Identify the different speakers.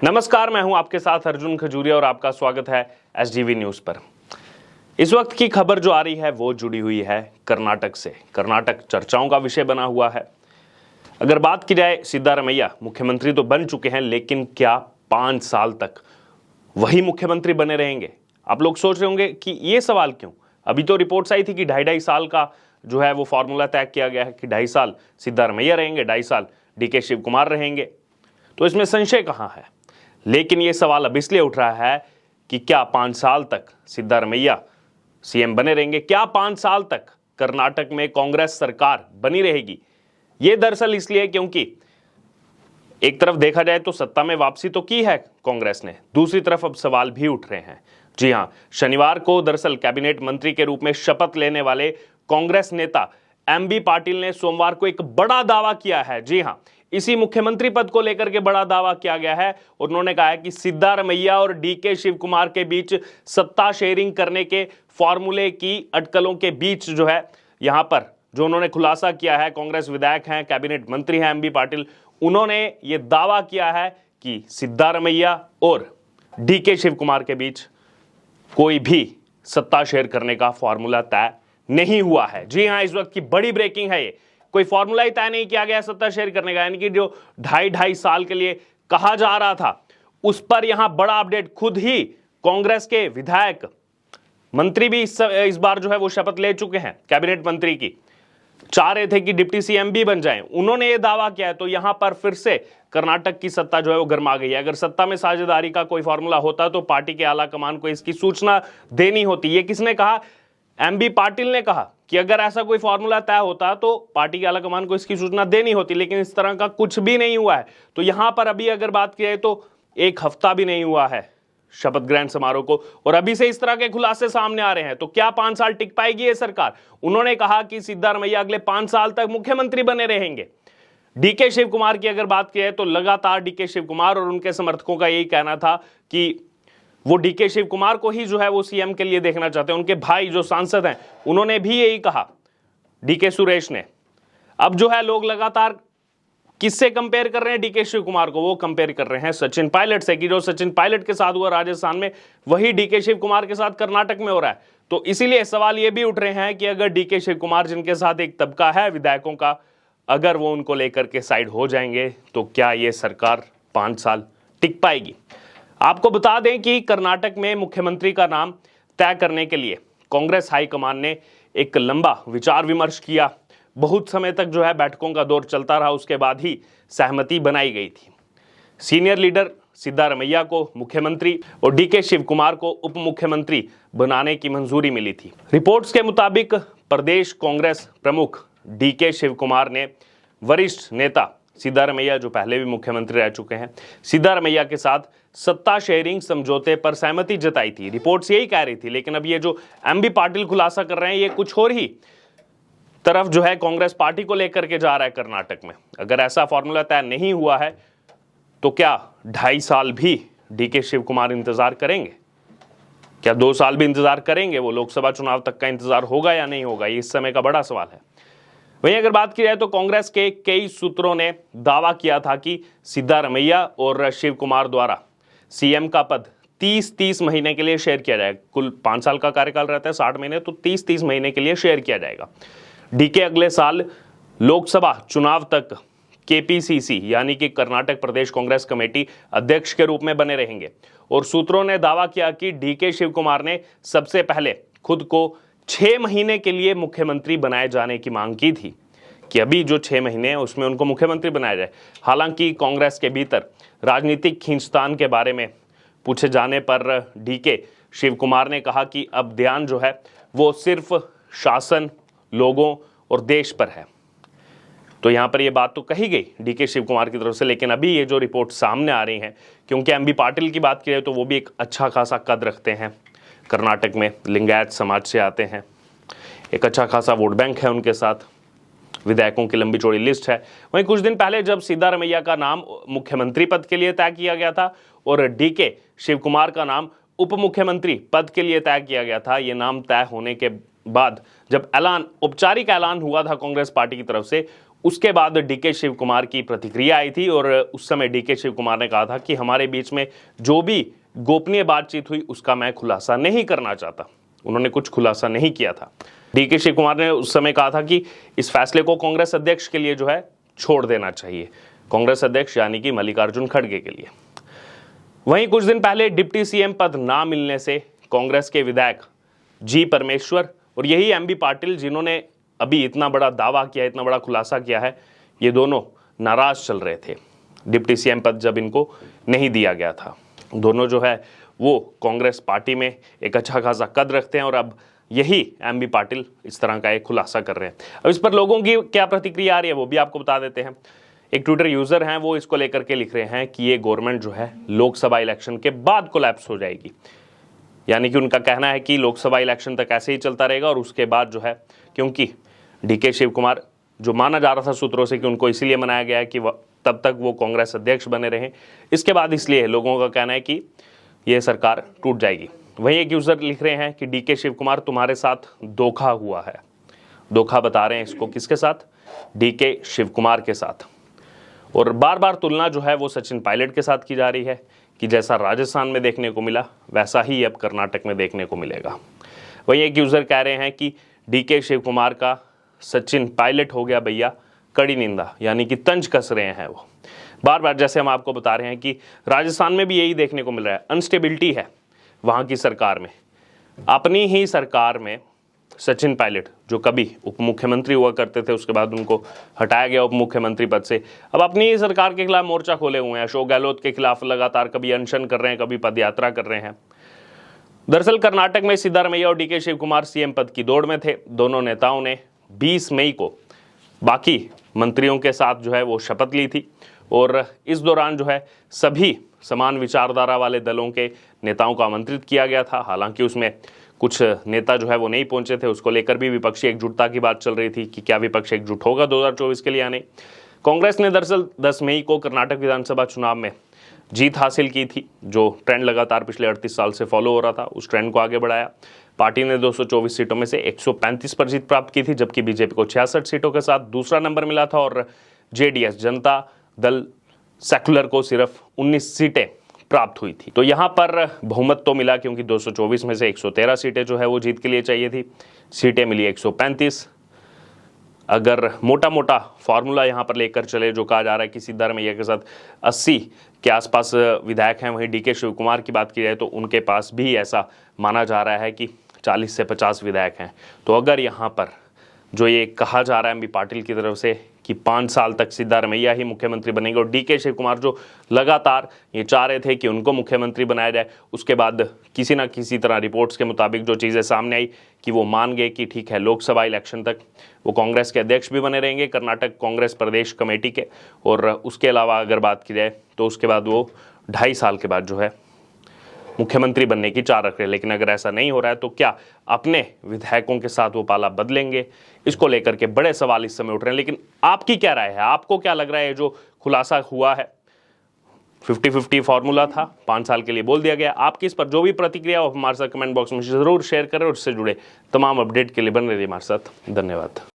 Speaker 1: नमस्कार, मैं हूं आपके साथ अर्जुन खजूरिया और आपका स्वागत है एसडीवी न्यूज पर। इस वक्त की खबर जो आ रही है वो जुड़ी हुई है कर्नाटक से। कर्नाटक चर्चाओं का विषय बना हुआ है। अगर बात की जाए, सिद्धारमैया मुख्यमंत्री तो बन चुके हैं, लेकिन क्या 5 साल तक वही मुख्यमंत्री बने रहेंगे? आप लोग सोच रहे होंगे कि ये सवाल क्यों? अभी तो रिपोर्ट्स आई थी कि 2.5 साल का जो है वो फॉर्मूला तय किया गया है कि 2.5 साल सिद्धारमैया रहेंगे, 2.5 साल डीके शिव कुमार रहेंगे। तो इसमें संशय कहाँ है? लेकिन यह सवाल अब इसलिए उठ रहा है कि क्या 5 साल तक सिद्धारमैया सीएम बने रहेंगे? क्या 5 साल तक कर्नाटक में कांग्रेस सरकार बनी रहेगी? यह दरअसल इसलिए क्योंकि एक तरफ देखा जाए तो सत्ता में वापसी तो की है कांग्रेस ने, दूसरी तरफ अब सवाल भी उठ रहे हैं। जी हां, शनिवार को दरअसल कैबिनेट मंत्री के रूप में शपथ लेने वाले कांग्रेस नेता एमबी पाटिल ने सोमवार को एक बड़ा दावा किया है। जी हां, इसी मुख्यमंत्री पद को लेकर के बड़ा दावा किया गया है। उन्होंने कहा है कि सिद्धारमैया और डीके शिव कुमार के बीच सत्ता शेयरिंग करने के फॉर्मूले की अटकलों के बीच जो है, यहां पर जो उन्होंने खुलासा किया है, कांग्रेस विधायक हैं, कैबिनेट मंत्री हैं एमबी पाटिल, उन्होंने ये दावा किया है कि सिद्धारमैया और डीके शिव कुमार के बीच कोई भी सत्ता शेयर करने का फॉर्मूला तय नहीं हुआ है। जी हां, इस वक्त की बड़ी ब्रेकिंग है ये। कोई फॉर्मूला ही तय नहीं किया गया सत्ता शेयर करने का, यानी कि जो 2.5 साल के लिए कहा जा रहा था उस पर यहां बड़ा अपडेट। खुद ही कांग्रेस के विधायक मंत्री भी इस बार जो है वो शपथ ले चुके हैं, कैबिनेट मंत्री की, चाह रहे थे कि डिप्टी सीएम भी बन जाएं। उन्होंने ये दावा किया है। तो यहां पर फिर से कर्नाटक की सत्ता जो है वो गर्मा गई है। अगर सत्ता में साझेदारी का कोई फॉर्मूला होता तो पार्टी के आला कमान को इसकी सूचना देनी होती। ये किसने कहा? एमबी पाटिल ने कहा कि अगर ऐसा कोई फॉर्मूला तय होता तो पार्टी के आला कमान को इसकी सूचना देनी होती, लेकिन इस तरह का कुछ भी नहीं हुआ है। तो यहां पर अभी अगर बात की जाए तो 1 हफ्ता भी नहीं हुआ है शपथ ग्रहण समारोह को, और अभी से इस तरह के खुलासे सामने आ रहे हैं। तो क्या 5 साल टिक पाएगी ये सरकार? उन्होंने कहा कि सिद्धारमैया अगले 5 साल तक मुख्यमंत्री बने रहेंगे। डीके शिव कुमार की अगर बात की जाए तो लगातार डीके शिव कुमार और उनके समर्थकों का यही कहना था कि वो डीके शिव कुमार को ही जो है वो सीएम के लिए देखना चाहते हैं। उनके भाई जो सांसद हैं उन्होंने भी यही कहा, डीके सुरेश ने। अब जो है लोग लगातार किससे कंपेयर कर रहे हैं डीके शिव कुमार को? वो कंपेयर कर रहे हैं सचिन पायलट से, कि जो सचिन पायलट के साथ हुआ राजस्थान में वही डीके शिव कुमार के साथ कर्नाटक में हो रहा है। तो इसीलिए सवाल ये भी उठ रहे हैं कि अगर डीके शिव कुमार, जिनके साथ एक तबका है विधायकों का, अगर वो उनको लेकर के साइड हो जाएंगे तो क्या ये सरकार 5 साल टिक पाएगी? आपको बता दें कि कर्नाटक में मुख्यमंत्री का नाम तय करने के लिए कांग्रेस हाईकमान ने एक लंबा विचार विमर्श किया। बहुत समय तक जो है बैठकों का दौर चलता रहा, उसके बाद ही सहमति बनाई गई थी। सीनियर लीडर सिद्धारमैया को मुख्यमंत्री और डीके शिव कुमार को उप मुख्यमंत्री बनाने की मंजूरी मिली थी। रिपोर्ट्स के मुताबिक प्रदेश कांग्रेस प्रमुख डीके शिव कुमार ने वरिष्ठ नेता सिद्धारमैया, जो पहले भी मुख्यमंत्री रह चुके हैं, सिद्धारमैया के साथ सत्ता शेयरिंग समझौते पर सहमति जताई थी। रिपोर्ट्स यही कह रही थी, लेकिन अब ये जो एमबी पाटिल खुलासा कर रहे हैं, ये कुछ और ही तरफ जो है कांग्रेस पार्टी को लेकर के जा रहा है कर्नाटक में। अगर ऐसा फॉर्मूला तय नहीं हुआ है तो क्या 2.5 साल भी डीके शिव कुमार इंतजार करेंगे? क्या 2 साल भी इंतजार करेंगे? वो लोकसभा चुनाव तक का इंतजार होगा या नहीं होगा, ये इस समय का बड़ा सवाल है। वहीं अगर बात की जाए तो कांग्रेस के कई सूत्रों ने दावा किया था कि सिद्धारमैया और शिव कुमार द्वारा सीएम का पद 30-30 महीने के लिए शेयर किया जाएगा। कुल 5 साल का कार्यकाल रहता है, 60 महीने, तो 30-30 महीने के लिए शेयर किया जाएगा। डीके अगले साल लोकसभा चुनाव तक केपीसीसी यानी कि कर्नाटक प्रदेश कांग्रेस कमेटी अध्यक्ष के रूप में बने रहेंगे। और सूत्रों ने दावा किया कि डीके शिव कुमार ने सबसे पहले खुद को 6 महीने के लिए मुख्यमंत्री बनाए जाने की मांग की थी, कि अभी जो 6 महीने हैं उसमें उनको मुख्यमंत्री बनाया जाए। हालांकि कांग्रेस के भीतर राजनीतिक खींचतान के बारे में पूछे जाने पर डीके शिव कुमार ने कहा कि अब ध्यान जो है वो सिर्फ शासन, लोगों और देश पर है। तो यहां पर ये बात तो कही गई डीके शिव कुमार की तरफ से, लेकिन अभी ये जो रिपोर्ट सामने आ रही हैं, क्योंकि एमबी पाटिल की बात की जाए तो वो भी एक अच्छा खासा कद रखते हैं कर्नाटक में, लिंगायत समाज से आते हैं, एक अच्छा खासा वोट बैंक है उनके साथ, विधायकों की लंबी चौड़ी लिस्ट है। वहीं कुछ दिन पहले जब सिद्धारमैया का नाम मुख्यमंत्री पद के लिए तय किया गया था और डीके शिव कुमार का नाम उप मुख्यमंत्री पद के लिए तय किया गया था, ये नाम तय होने के बाद जब औपचारिक ऐलान हुआ था कांग्रेस पार्टी की तरफ से, उसके बाद डीके शिव कुमार की प्रतिक्रिया आई थी और उस समय डीके शिव कुमार ने कहा था कि हमारे बीच में जो भी गोपनीय बातचीत हुई उसका मैं खुलासा नहीं करना चाहता। उन्होंने कुछ खुलासा नहीं किया था। डीके शिव कुमार ने उस समय कहा था कि इस फैसले को कांग्रेस अध्यक्ष के लिए जो है छोड़ देना चाहिए, कांग्रेस अध्यक्ष यानी कि मल्लिकार्जुन खड़गे के लिए। वहीं कुछ दिन पहले डिप्टी सीएम पद ना मिलने से कांग्रेस के विधायक जी परमेश्वर और यही एमबी पाटिल, जिन्होंने अभी इतना बड़ा दावा किया, इतना बड़ा खुलासा किया है, ये दोनों नाराज चल रहे थे डिप्टी सीएम पद जब इनको नहीं दिया गया था। दोनों जो है वो कांग्रेस पार्टी में एक अच्छा खासा कद रखते हैं और अब यही एमबी पाटिल इस तरह का एक खुलासा कर रहे हैं। अब इस पर लोगों की क्या प्रतिक्रिया आ रही है वो भी आपको बता देते हैं। एक ट्विटर यूजर हैं, वो इसको लेकर के लिख रहे हैं कि ये गवर्नमेंट जो है लोकसभा इलेक्शन के बाद कोलैप्स हो जाएगी। यानी कि उनका कहना है कि लोकसभा इलेक्शन तक ऐसे ही चलता रहेगा और उसके बाद जो है, क्योंकि डीके शिव कुमार जो माना जा रहा था सूत्रों से कि उनको इसीलिए मनाया गया है कि तब तक वो कांग्रेस अध्यक्ष बने रहे, इसके बाद इसलिए लोगों का कहना है कि ये सरकार टूट जाएगी। वहीं एक यूजर लिख रहे हैं कि डीके शिव कुमार तुम्हारे साथ धोखा हुआ है। धोखा बता रहे हैं इसको, किसके साथ? डीके शिव कुमार के साथ। और बार बार तुलना जो है वो सचिन पायलट के साथ की जा रही है कि जैसा राजस्थान में देखने को मिला वैसा ही अब कर्नाटक में देखने को मिलेगा। वहीं एक यूजर कह रहे हैं कि डीके शिव कुमार का सचिन पायलट हो गया भैया कड़ी निंदा, यानी कि तंज कस रहे हैं वो। बार बार जैसे हम आपको बता रहे हैं कि राजस्थान में भी यही देखने को मिल रहा है, अनस्टेबिलिटी है वहाँ की सरकार में। अपनी ही सरकार में सचिन पायलट जो कभी उप मुख्यमंत्री हुआ करते थे, उसके बाद उनको हटाया गया उप मुख्यमंत्री पद से, अब अपनी ही सरकार के खिलाफ मोर्चा खोले हुए हैं। अशोक गहलोत के खिलाफ लगातार कभी अनशन कर रहे हैं, कभी पदयात्रा कर रहे हैं। दरअसल कर्नाटक में सिद्धारमैया और डीके शिव कुमार सीएम पद की दौड़ में थे। दोनों नेताओं ने 20 मई को बाकी मंत्रियों के साथ जो है वो शपथ ली थी और इस दौरान जो है सभी समान विचारधारा वाले दलों के नेताओं को आमंत्रित किया गया था। हालांकि उसमें कुछ नेता जो है वो नहीं पहुंचे थे, उसको लेकर भी विपक्षी एकजुटता की बात चल रही थी कि क्या विपक्ष एकजुट होगा 2024 के लिए या नहीं। कांग्रेस ने दरअसल 10 मई को कर्नाटक विधानसभा चुनाव में जीत हासिल की थी, जो ट्रेंड लगातार पिछले 38 साल से फॉलो हो रहा था, उस ट्रेंड को आगे बढ़ाया। पार्टी ने 224 सीटों में से 135 पर जीत प्राप्त की थी, जबकि बीजेपी को 66 सीटों के साथ दूसरा नंबर मिला था और जेडीएस जनता दल सेकुलर को सिर्फ 19 सीटें प्राप्त हुई थी। तो यहाँ पर बहुमत तो मिला, क्योंकि 224 में से 113 सीटें जो है वो जीत के लिए चाहिए थी, सीटें मिली 135। अगर मोटा मोटा फॉर्मूला यहाँ पर लेकर चले, जो कहा जा रहा है कि सिद्धारमैया के साथ 80 के आसपास विधायक हैं, वहीं डीके शिव कुमार की बात की जाए तो उनके पास भी ऐसा माना जा रहा है कि 40 से 50 विधायक हैं। तो अगर यहाँ पर जो ये कहा जा रहा है एमबी पाटिल की तरफ से कि 5 साल तक सिद्धारमैया ही मुख्यमंत्री बनेंगे और डीके शिव कुमार जो लगातार ये चाह रहे थे कि उनको मुख्यमंत्री बनाया जाए, उसके बाद किसी ना किसी तरह रिपोर्ट्स के मुताबिक जो चीज़ें सामने आई कि वो मान गए कि ठीक है, लोकसभा इलेक्शन तक वो कांग्रेस के अध्यक्ष भी बने रहेंगे, कर्नाटक कांग्रेस प्रदेश कमेटी के, और उसके अलावा अगर बात की जाए तो उसके बाद वो 2.5 साल के बाद जो है मुख्यमंत्री बनने की चाह रख रहे हैं। लेकिन अगर ऐसा नहीं हो रहा है तो क्या अपने विधायकों के साथ वो पाला बदलेंगे? इसको लेकर के बड़े सवाल इस समय उठ रहे हैं। लेकिन आपकी क्या राय है? आपको क्या लग रहा है जो खुलासा हुआ है? 50-50 फॉर्मूला था, 5 साल के लिए बोल दिया गया। आपकी इस पर जो भी प्रतिक्रिया हो हमारे साथ कमेंट बॉक्स में जरूर शेयर करें और उससे जुड़े तमाम अपडेट के लिए बने रहिए हमारे साथ। धन्यवाद।